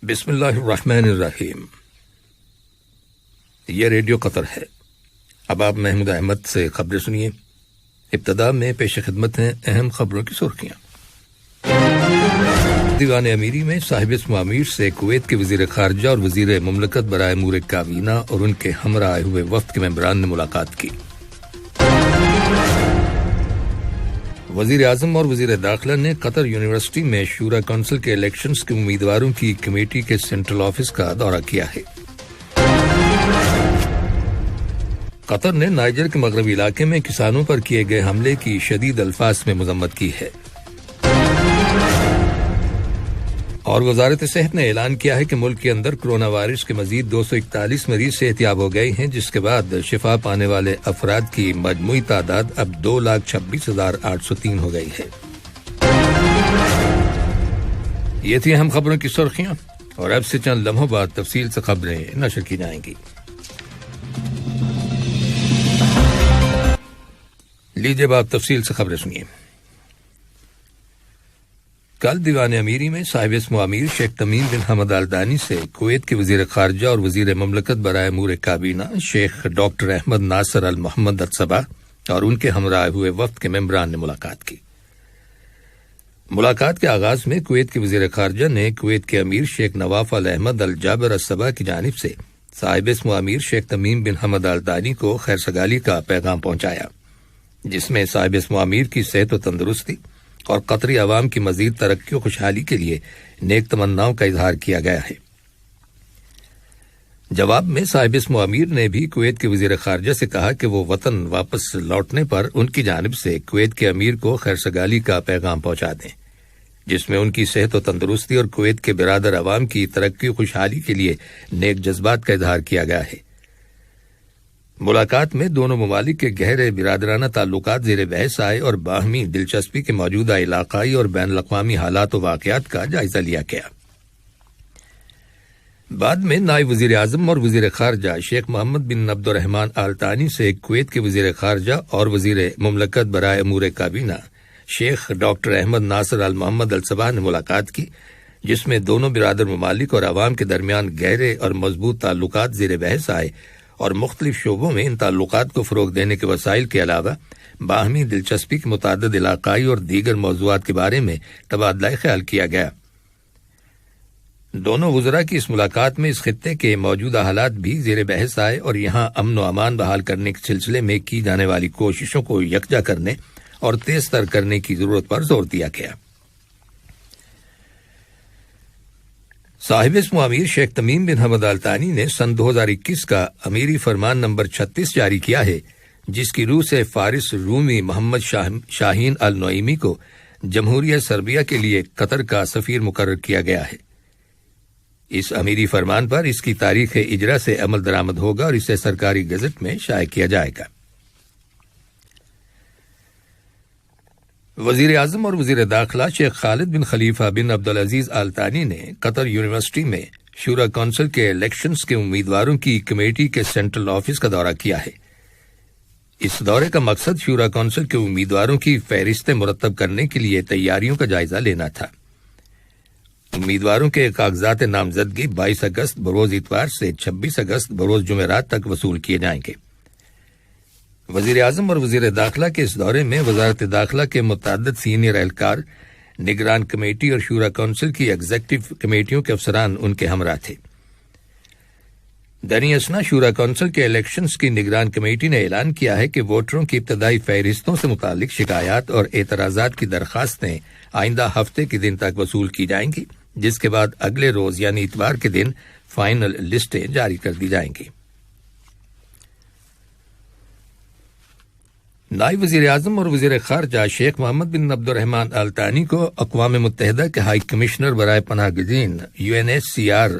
بسم اللہ الرحمن الرحیم۔ یہ ریڈیو قطر ہے۔ اب آپ محمود احمد سے خبریں سنیے۔ ابتدا میں پیش خدمت ہیں اہم خبروں کی سرخیاں۔ دیوان امیری میں صاحب اسم امیر سے کویت کے وزیر خارجہ اور وزیر مملکت برائے امور کابینہ اور ان کے ہمراہ آئے ہوئے وفد کے ممبران نے ملاقات کی۔ وزیر اعظم اور وزیر داخلہ نے قطر یونیورسٹی میں شورا کونسل کے الیکشنز کے امیدواروں کی کمیٹی کے سینٹرل آفس کا دورہ کیا ہے۔ قطر نے نائجر کے مغربی علاقے میں کسانوں پر کیے گئے حملے کی شدید الفاظ میں مذمت کی ہے۔ اور وزارت صحت نے اعلان کیا ہے کہ ملک کے اندر کرونا وائرس کے مزید 241 مریض صحتیاب ہو گئے ہیں، جس کے بعد شفا پانے والے افراد کی مجموعی تعداد اب 2,26,803 ہو گئی ہے۔ یہ تھی اہم خبروں کی سرخیاں، اور اب سے چند لمحوں بعد تفصیل سے خبریں نشر کی جائیں گی۔ لیجیے بات تفصیل سے خبریں سنیے۔ کل دیوان امیری میں صاحب اسم امیر شیخ تمیم بن حمد آل ثانی سے کویت کے وزیر خارجہ اور وزیر مملکت برائے امور کابینہ شیخ ڈاکٹر احمد ناصر المحمد الصباح اور ان کے ہمراہ ہوئے وفد کے ممبران نے ملاقات کی۔ ملاقات کے آغاز میں کویت کے وزیر خارجہ نے کویت کے امیر شیخ نواف احمد الجابر الصباح کی جانب سے صاحب اسم امیر شیخ تمیم بن حمد آل ثانی کو خیر سگالی کا پیغام پہنچایا، جس میں صاحب اسم امیر کی صحت و تندرستی اور قطری عوام کی مزید ترقی و خوشحالی کے لیے نیک تمناؤں کا اظہار کیا گیا ہے۔ جواب میں صاحب اسم امیر نے بھی کویت کے وزیر خارجہ سے کہا کہ وہ وطن واپس لوٹنے پر ان کی جانب سے کویت کے امیر کو خیر سگالی کا پیغام پہنچا دیں، جس میں ان کی صحت و تندرستی اور کویت کے برادر عوام کی ترقی و خوشحالی کے لیے نیک جذبات کا اظہار کیا گیا ہے۔ ملاقات میں دونوں ممالک کے گہرے برادرانہ تعلقات زیر بحث آئے اور باہمی دلچسپی کے موجودہ علاقائی اور بین الاقوامی حالات و واقعات کا جائزہ لیا گیا۔ بعد میں نائب وزیر اعظم اور وزیر خارجہ شیخ محمد بن عبد الرحمن آل ثانی سے کویت کے وزیر خارجہ اور وزیر مملکت برائے امور کابینہ شیخ ڈاکٹر احمد ناصر المحمد الصباح نے ملاقات کی، جس میں دونوں برادر ممالک اور عوام کے درمیان گہرے اور مضبوط تعلقات زیر بحث آئے اور مختلف شعبوں میں ان تعلقات کو فروغ دینے کے وسائل کے علاوہ باہمی دلچسپی کے متعدد علاقائی اور دیگر موضوعات کے بارے میں تبادلہ خیال کیا گیا۔ دونوں وزراء کی اس ملاقات میں اس خطے کے موجودہ حالات بھی زیر بحث آئے اور یہاں امن و امان بحال کرنے کے سلسلے میں کی جانے والی کوششوں کو یکجا کرنے اور تیز تر کرنے کی ضرورت پر زور دیا گیا۔ صاحب اسم امیر شیخ تمیم بن حمد آل ثانی نے سن 2021 کا امیری فرمان نمبر 36 جاری کیا ہے، جس کی روح سے فارس رومی محمد شاہین النعیمی کو جمہوریہ سربیہ کے لیے قطر کا سفیر مقرر کیا گیا ہے۔ اس امیری فرمان پر اس کی تاریخ اجرا سے عمل درآمد ہوگا اور اسے سرکاری گزٹ میں شائع کیا جائے گا۔ وزیر اعظم اور وزیر داخلہ شیخ خالد بن خلیفہ بن عبدالعزیز آل ثانی نے قطر یونیورسٹی میں شورا کونسل کے الیکشنز کے امیدواروں کی کمیٹی کے سینٹرل آفس کا دورہ کیا ہے۔ اس دورے کا مقصد شورا کونسل کے امیدواروں کی فہرستیں مرتب کرنے کے لیے تیاریوں کا جائزہ لینا تھا۔ امیدواروں کے کاغذات نامزدگی 22 اگست بروز اتوار سے 26 اگست بروز جمعرات تک وصول کیے جائیں گے۔ وزیر اعظم اور وزیر داخلہ کے اس دورے میں وزارت داخلہ کے متعدد سینئر اہلکار، نگران کمیٹی اور شورا کونسل کی ایگزیکٹو کمیٹیوں کے افسران ان کے ہمراہ تھے۔ دریں اثنا شورا کونسل کے الیکشنز کی نگران کمیٹی نے اعلان کیا ہے کہ ووٹروں کی ابتدائی فہرستوں سے متعلق شکایات اور اعتراضات کی درخواستیں آئندہ ہفتے کے دن تک وصول کی جائیں گی، جس کے بعد اگلے روز یعنی اتوار کے دن فائنل لسٹیں جاری کر دی جائیں گی۔ نائب وزیر اعظم اور وزیر خارجہ شیخ محمد بن عبد الرحمن آل ثانی کو اقوام متحدہ کے ہائی کمشنر برائے پناہ گزین UNHCR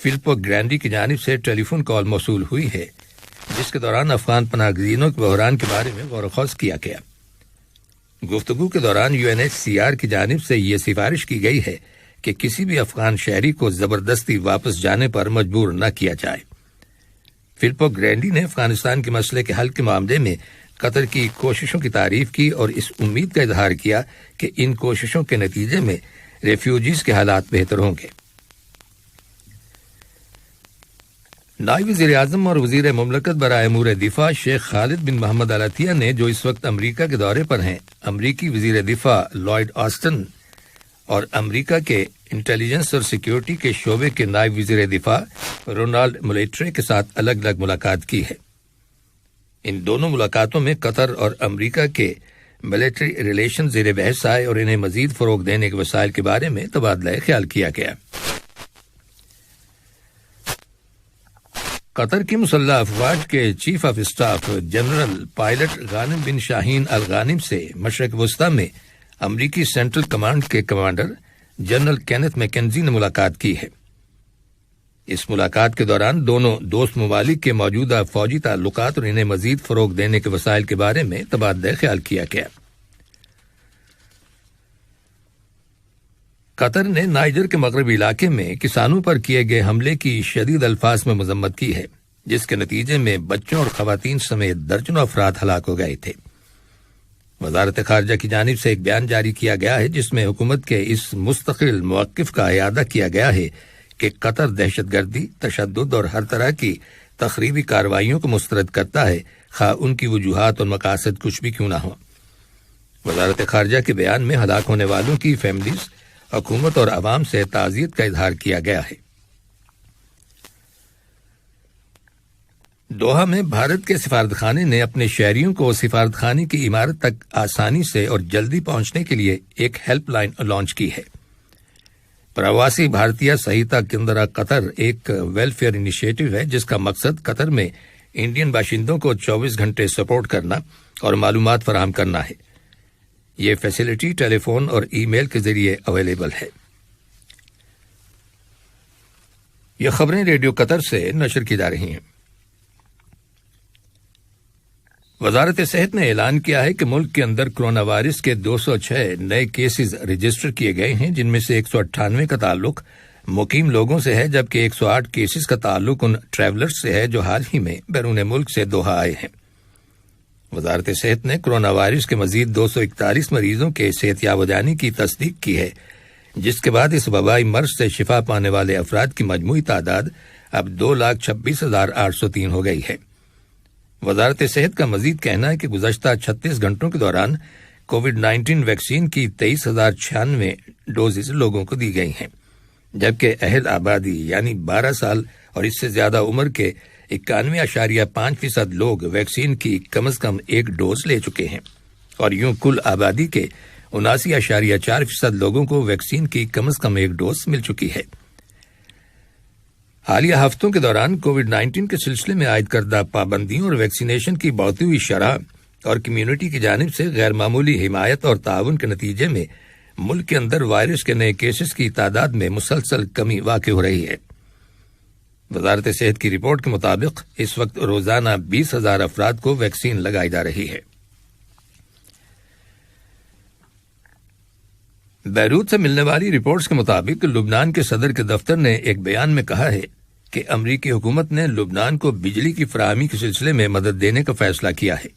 فلپو گرینڈی کی جانب سے ٹیلی فون کال موصول ہوئی ہے، جس کے دوران افغان پناہ گزینوں کے بحران کے بارے میں غور و خوض کیا گیا۔ گفتگو کے دوران UNHCR کی جانب سے یہ سفارش کی گئی ہے کہ کسی بھی افغان شہری کو زبردستی واپس جانے پر مجبور نہ کیا جائے۔ فلپو گرینڈی نے افغانستان کے مسئلے کے حل کے معاملے میں قطر کی کوششوں کی تعریف کی اور اس امید کا اظہار کیا کہ ان کوششوں کے نتیجے میں ریفیوجیز کے حالات بہتر ہوں گے۔ نائب وزیر اعظم اور وزیر مملکت برائے امور دفاع شیخ خالد بن محمد ال عطیہ نے، جو اس وقت امریکہ کے دورے پر ہیں، امریکی وزیر دفاع لائیڈ آسٹن اور امریکہ کے انٹیلیجنس اور سیکیورٹی کے شعبے کے نائب وزیر دفاع رونالڈ مولیٹرے کے ساتھ الگ الگ ملاقات کی ہے۔ ان دونوں ملاقاتوں میں قطر اور امریکہ کے ملٹری ریلیشن زیر بحث آئے اور انہیں مزید فروغ دینے کے وسائل کے بارے میں تبادلہ خیال کیا گیا۔ قطر کی مسلح افواج کے chief of staff general pilot Ghanim bin Shaheen Al Ghanim سے مشرق وسطی میں امریکی سینٹرل کمانڈ کے کمانڈر جنرل کینتھ میکنزی نے ملاقات کی ہے۔ اس ملاقات کے دوران دونوں دوست ممالک کے موجودہ فوجی تعلقات اور انہیں مزید فروغ دینے کے وسائل کے بارے میں تبادلہ خیال کیا گیا۔ قطر نے نائجر کے مغربی علاقے میں کسانوں پر کیے گئے حملے کی شدید الفاظ میں مذمت کی ہے، جس کے نتیجے میں بچوں اور خواتین سمیت درجنوں افراد ہلاک ہو گئے تھے۔ وزارت خارجہ کی جانب سے ایک بیان جاری کیا گیا ہے جس میں حکومت کے اس مستقل موقف کا اعادہ کیا گیا ہے کہ قطر دہشت گردی، تشدد اور ہر طرح کی تخریبی کارروائیوں کو مسترد کرتا ہے، خواہ ان کی وجوہات اور مقاصد کچھ بھی کیوں نہ ہوں۔ وزارت خارجہ کے بیان میں ہلاک ہونے والوں کی فیملیز، حکومت اور عوام سے تعزیت کا اظہار کیا گیا ہے۔ دوحہ میں بھارت کے سفارتخانے نے اپنے شہریوں کو سفارتخانے کی عمارت تک آسانی سے اور جلدی پہنچنے کے لیے ایک ہیلپ لائن لانچ کی ہے۔ پرواسی بھارتیہ سہیتا کیندرا قطر ایک ویلفیئر انیشیٹو ہے جس کا مقصد قطر میں انڈین باشندوں کو 24 گھنٹے سپورٹ کرنا اور معلومات فراہم کرنا ہے۔ یہ فیسلٹی ٹیلی فون اور ای میل کے ذریعے اویلیبل ہے۔ یہ خبریں ریڈیو قطر سے نشر کی جا رہی ہیں۔ وزارت صحت نے اعلان کیا ہے کہ ملک کے اندر کرونا وائرس کے 206 نئے کیسز رجسٹر کیے گئے ہیں، جن میں سے 198 کا تعلق مقیم لوگوں سے ہے، جبکہ 108 کیسز کا تعلق ان ٹریولرز سے ہے جو حال ہی میں بیرون ملک سے دوحہ آئے ہیں۔ وزارت صحت نے کرونا وائرس کے مزید 241 مریضوں کے صحت یاب ہو جانے کی تصدیق کی ہے، جس کے بعد اس وبائی مرض سے شفا پانے والے افراد کی مجموعی تعداد اب 2,26,803 ہو گئی ہے۔ وزارت صحت کا مزید کہنا ہے کہ گزشتہ 36 گھنٹوں کے دوران کووڈ 19 ویکسین کی 23,096 ڈوزز لوگوں کو دی گئی ہیں، جبکہ اہل آبادی یعنی 12 سال اور اس سے زیادہ عمر کے 91.5% لوگ ویکسین کی کم از کم ایک ڈوز لے چکے ہیں، اور یوں کل آبادی کے 79.4% لوگوں کو ویکسین کی کم از کم ایک ڈوز مل چکی ہے۔ حالیہ ہفتوں کے دوران کووڈ 19 کے سلسلے میں عائد کردہ پابندیوں اور ویکسینیشن کی بڑھتی ہوئی شرح اور کمیونٹی کی جانب سے غیر معمولی حمایت اور تعاون کے نتیجے میں ملک کے اندر وائرس کے نئے کیسز کی تعداد میں مسلسل کمی واقع ہو رہی ہے۔ وزارت صحت کی رپورٹ کے مطابق اس وقت روزانہ 20,000 افراد کو ویکسین لگائی جا رہی ہے۔ بیروت سے ملنے والی رپورٹس کے مطابق لبنان کے صدر کے دفتر نے ایک بیان میں کہا ہے کہ امریکی حکومت نے لبنان کو بجلی کی فراہمی کے سلسلے میں مدد دینے کا فیصلہ کیا ہے۔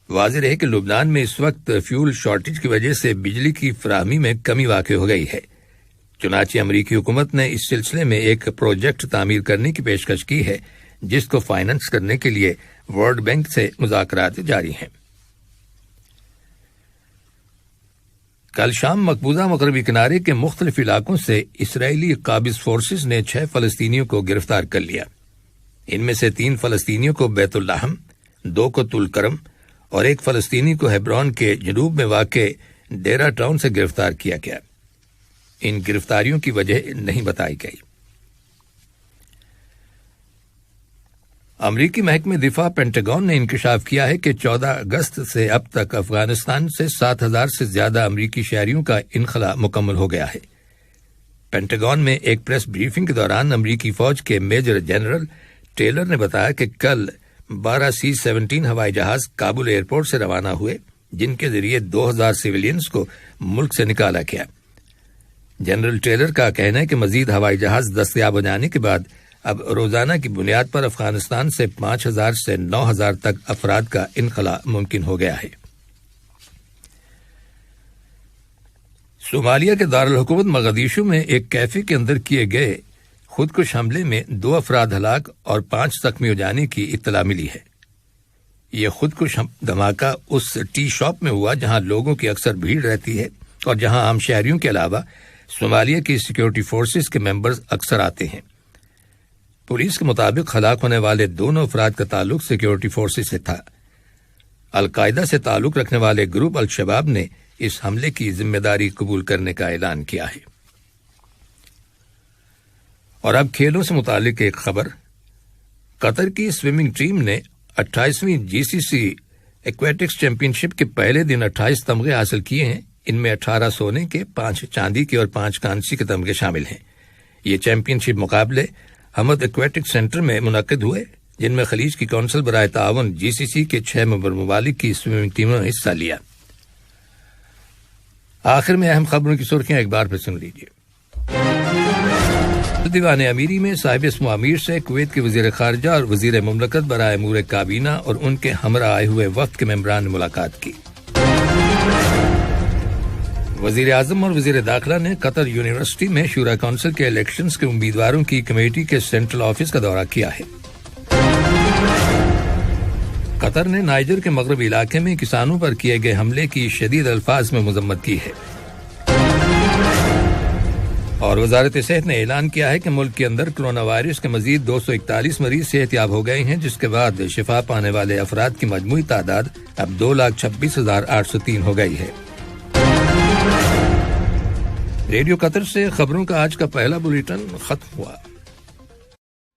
واضح ہے کہ لبنان میں اس وقت فیول شارٹیج کی وجہ سے بجلی کی فراہمی میں کمی واقع ہو گئی ہے، چنانچہ امریکی حکومت نے اس سلسلے میں ایک پروجیکٹ تعمیر کرنے کی پیشکش کی ہے، جس کو فائنانس کرنے کے لیے ورلڈ بینک سے مذاکرات جاری ہیں۔ کل شام مقبوضہ مغربی کنارے کے مختلف علاقوں سے اسرائیلی قابض فورسز نے 6 فلسطینیوں کو گرفتار کر لیا۔ ان میں سے 3 فلسطینیوں کو بیت اللحم، 2 کو تل کرم اور 1 فلسطینی کو ہیبرون کے جنوب میں واقع ڈیرا ٹاؤن سے گرفتار کیا گیا۔ ان گرفتاریوں کی وجہ نہیں بتائی گئی۔ امریکی محکمہ دفاع پینٹاگون نے انکشاف کیا ہے کہ 14 اگست سے اب تک افغانستان سے 7,000 سے زیادہ امریکی شہریوں کا انخلاء مکمل ہو گیا ہے۔ پینٹاگون میں ایک پریس بریفنگ کے دوران امریکی فوج کے میجر جنرل ٹیلر نے بتایا کہ کل 12 C-17 ہوائی جہاز کابل ایئرپورٹ سے روانہ ہوئے، جن کے ذریعے 2,000 سویلینز کو ملک سے نکالا گیا۔ جنرل ٹیلر کا کہنا ہے کہ مزید ہوائی جہاز دستیاب ہو جانے کے بعد اب روزانہ کی بنیاد پر افغانستان سے 5,000 سے 9,000 تک افراد کا انخلاء ممکن ہو گیا ہے۔ صومالیہ کے دارالحکومت مغدیشو میں ایک کیفے کے اندر کیے گئے خودکش حملے میں 2 افراد ہلاک اور 5 زخمی ہو جانے کی اطلاع ملی ہے۔ یہ خودکش دھماکہ اس ٹی شاپ میں ہوا جہاں لوگوں کی اکثر بھیڑ رہتی ہے اور جہاں عام شہریوں کے علاوہ صومالیہ کی سیکیورٹی فورسز کے ممبرز اکثر آتے ہیں۔ پولیس کے مطابق ہلاک ہونے والے دونوں افراد کا تعلق سیکیورٹی فورسز سے تھا۔ القاعدہ سے تعلق رکھنے والے گروپ الشباب نے اس حملے کی ذمہ داری قبول کرنے کا اعلان کیا ہے۔ اور اب کھیلوں سے متعلق ایک خبر۔ قطر کی سوئمنگ ٹیم نے 28ویں GCC ایکویٹکس چیمپئن شپ کے پہلے دن 28 تمغے حاصل کیے ہیں۔ ان میں 18 سونے کے، 5 چاندی کے اور 5 کانسی کے تمغے شامل ہیں۔ یہ چیمپئن شپ مقابلے حمد ایکویٹک سینٹر میں منعقد ہوئے، جن میں خلیج کی کونسل برائے تعاون GCC کے 6 ممبر ممالک کی سوئمنگ ٹیموں نے حصہ لیا۔ آخر میں اہم خبروں کی سرخیاں ایک بار پھر سن لیجیے۔ دیوان امیری میں صاحب اسم امیر سے کویت کے وزیر خارجہ اور وزیر مملکت برائے امور کابینہ اور ان کے ہمراہ آئے ہوئے وفد کے ممبران نے ملاقات کی۔ وزیر اعظم اور وزیر داخلہ نے قطر یونیورسٹی میں شورا کونسل کے الیکشنز کے امیدواروں کی کمیٹی کے سینٹرل آفس کا دورہ کیا ہے۔ قطر نے نائجر کے مغربی علاقے میں کسانوں پر کیے گئے حملے کی شدید الفاظ میں مذمت کی ہے۔ اور وزارت صحت نے اعلان کیا ہے کہ ملک کے اندر کرونا وائرس کے مزید 241 مریض صحت یاب ہو گئے ہیں، جس کے بعد شفا پانے والے افراد کی مجموعی تعداد اب 2,26,803 ہو گئی ہے۔ ریڈیو قطر سے خبروں کا آج کا پہلا بلیٹن ختم ہوا۔